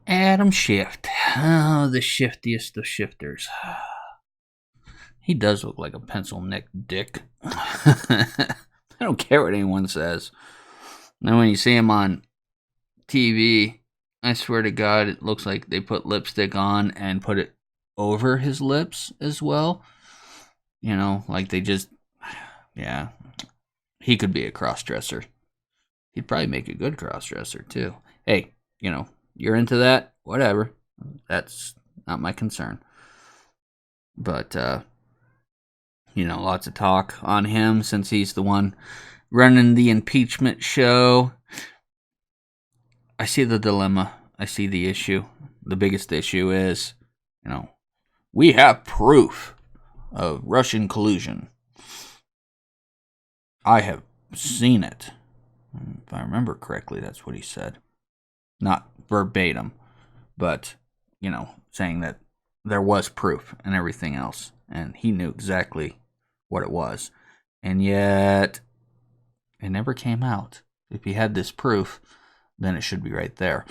Adam Shiff. Oh, the shiftiest of shifters. He does look like a pencil neck dick. I don't care what anyone says. And when you see him on TV, I swear to God, it looks like they put lipstick on and put it over his lips as well. You know, like they just, yeah. He could be a cross-dresser. He'd probably make a good cross-dresser, too. Hey, you know, you're into that? Whatever. That's not my concern. But, you know, lots of talk on him since he's the one running the impeachment show. I see the dilemma. I see the issue. The biggest issue is, you know, we have proof of Russian collusion. I have seen it. If I remember correctly, that's what he said. Not verbatim, but, you know, saying that there was proof and everything else. And he knew exactly what it was. And yet, it never came out. If he had this proof, then it should be right there.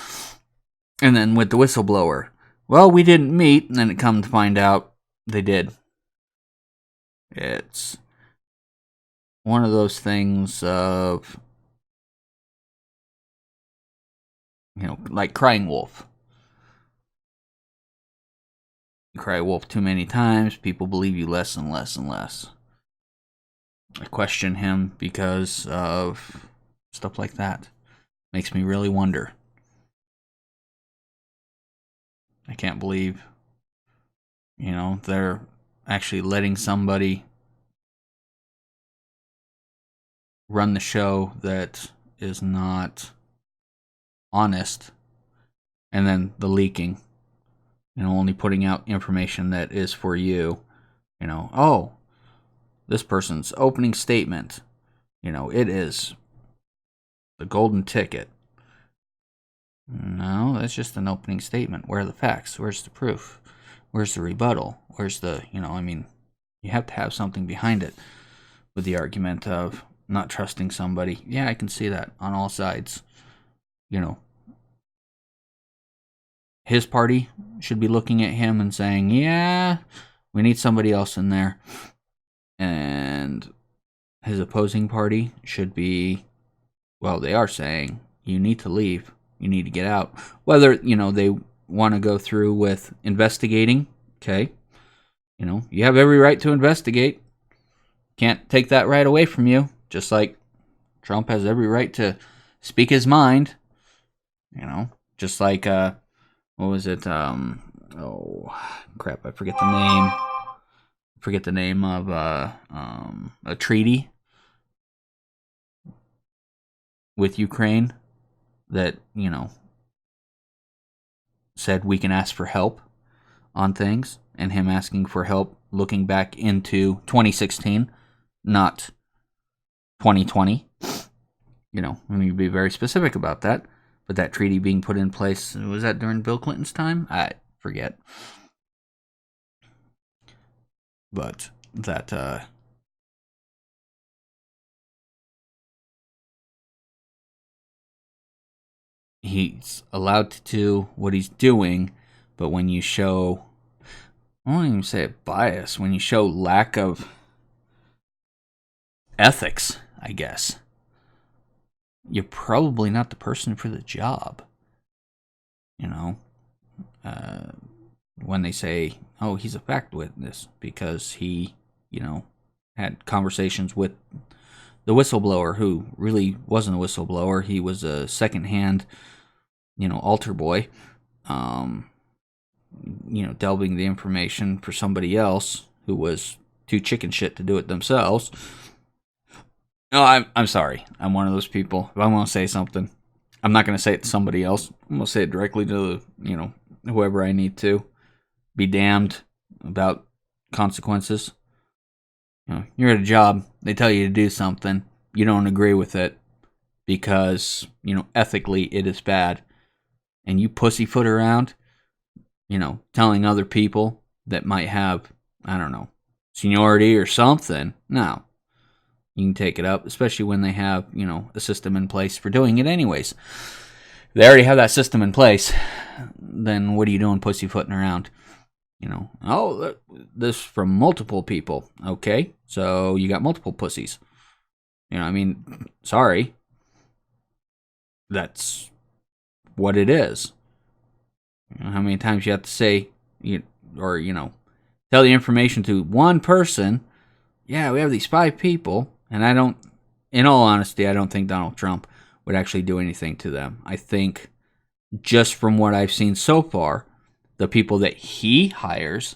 And then with the whistleblower, well, we didn't meet, and then it come to find out they did. It's one of those things of, you know, like crying wolf. You cry wolf too many times, people believe you less and less and less. I question him because of stuff like that. Makes me really wonder. I can't believe, you know, they're actually letting somebody run the show that is not honest, and then the leaking, you know, only putting out information that is for you. You know, oh, this person's opening statement, you know, it is the golden ticket. No, that's just an opening statement. Where are the facts? Where's the proof? Where's the rebuttal? Where's the, you know, I mean, you have to have something behind it with the argument of not trusting somebody. Yeah, I can see that on all sides. You know, his party should be looking at him and saying, yeah, we need somebody else in there. And his opposing party should be, well, they are saying, you need to leave. You need to get out. Whether, you know, they want to go through with investigating, okay. You know, you have every right to investigate. Can't take that right away from you. Just like Trump has every right to speak his mind. You know, just like, what was it? Oh, crap, I forget the name. Forget the name of a treaty with Ukraine that, you know, said we can ask for help on things, and him asking for help looking back into 2016, not 2020. You know, we need to be very specific about that. But that treaty being put in place, was that during Bill Clinton's time? I forget. But that, he's allowed to do what he's doing, but when you show, I won't even say a bias, when you show lack of ethics, I guess, you're probably not the person for the job. You know, when they say, oh, he's a fact witness because he, you know, had conversations with the whistleblower who really wasn't a whistleblower. He was a secondhand, you know, altar boy, you know, delving the information for somebody else who was too chicken shit to do it themselves. No, I'm sorry. I'm one of those people. If I'm going to say something, I'm not going to say it to somebody else. I'm going to say it directly to, you know, whoever I need to. Be damned about consequences. You know, you're at a job, they tell you to do something, you don't agree with it because, you know, ethically it is bad. And you pussyfoot around, you know, telling other people that might have, I don't know, seniority or something. No. You can take it up, especially when they have, you know, a system in place for doing it anyways. they already have that system in place, then what are you doing pussyfooting around? You know, oh, this from multiple people. Okay, so you got multiple pussies. You know, I mean, sorry. That's what it is. You know, how many times you have to say, tell the information to one person. Yeah, we have these 5 people, and in all honesty, I don't think Donald Trump would actually do anything to them. I think just from what I've seen so far, the people that he hires,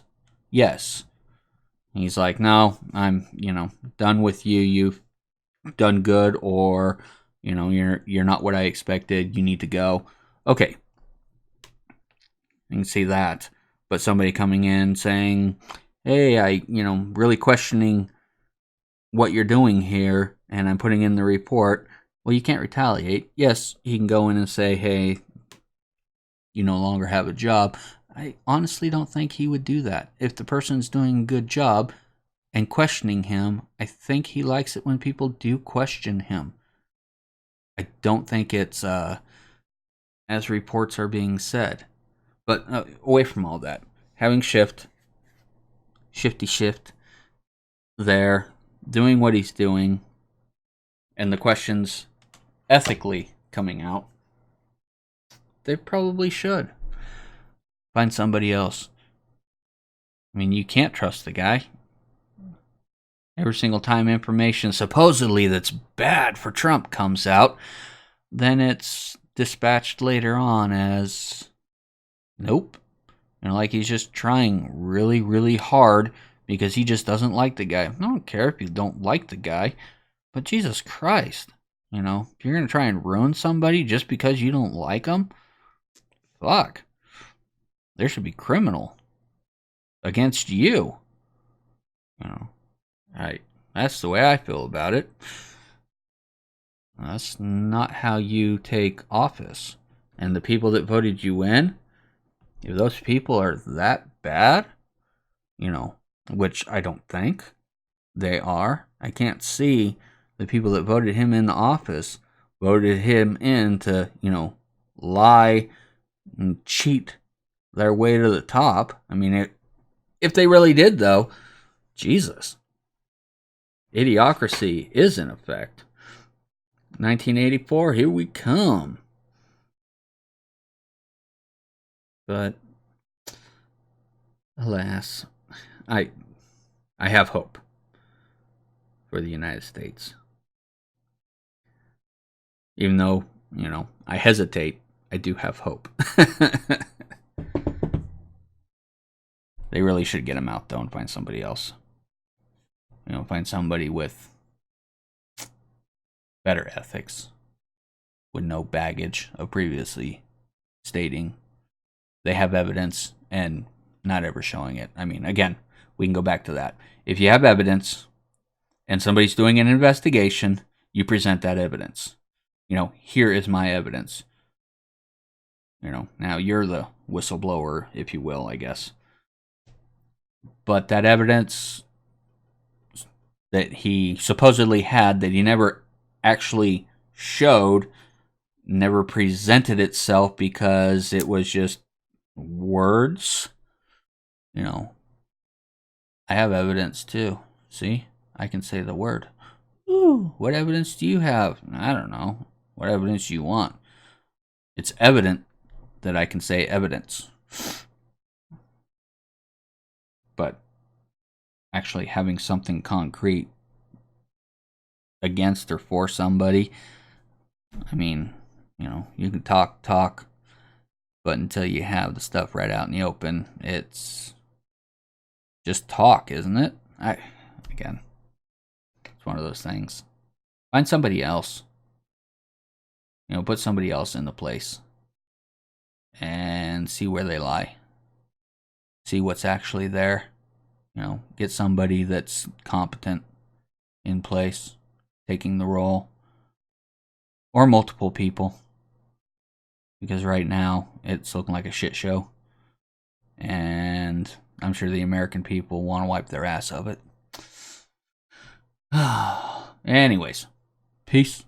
yes. He's like, no, I'm, done with you. You've done good, or, you're not what I expected. You need to go. Okay. You can see that. But somebody coming in saying, hey, I, really questioning what you're doing here, and I'm putting in the report. Well, you can't retaliate. Yes, he can go in and say, hey, you no longer have a job. I honestly don't think he would do that. If the person's doing a good job and questioning him, I think he likes it when people do question him. I don't think it's as reports are being said. But away from all that, having Shifty there, doing what he's doing, and the questions ethically coming out, they probably should find somebody else. I mean, you can't trust the guy. Every single time information supposedly that's bad for Trump comes out, then it's dispatched later on as, nope. Like he's just trying really, really hard because he just doesn't like the guy. I don't care if you don't like the guy, but Jesus Christ, if you're going to try and ruin somebody just because you don't like them, fuck. There should be criminal against you. That's the way I feel about it. That's not how you take office. And the people that voted you in, if those people are that bad, which I don't think they are. I can't see the people that voted him in the office voted him in to, lie and cheat their way to the top. I mean, if they really did, though, Jesus. Idiocracy is in effect. 1984, here we come. But, alas, I have hope for the United States. Even though, I hesitate, I do have hope. They really should get him out, though, and find somebody else. Find somebody with better ethics, with no baggage of previously stating they have evidence and not ever showing it. I mean, again, we can go back to that. If you have evidence and somebody's doing an investigation, you present that evidence. Here is my evidence. Now you're the whistleblower, if you will, I guess. But that evidence that he supposedly had that he never actually showed, never presented itself because it was just words. I have evidence too. See? I can say the word. Ooh, what evidence do you have? I don't know. What evidence do you want? It's evident that I can say evidence. But actually having something concrete against or for somebody, I mean, you can talk, but until you have the stuff right out in the open, it's just talk, isn't it? Again, it's one of those things. Find somebody else. Put somebody else in the place and see where they lie. See what's actually there. Get somebody that's competent in place, taking the role, or multiple people. Because right now, it's looking like a shit show. And I'm sure the American people want to wipe their ass of it. Anyways, peace.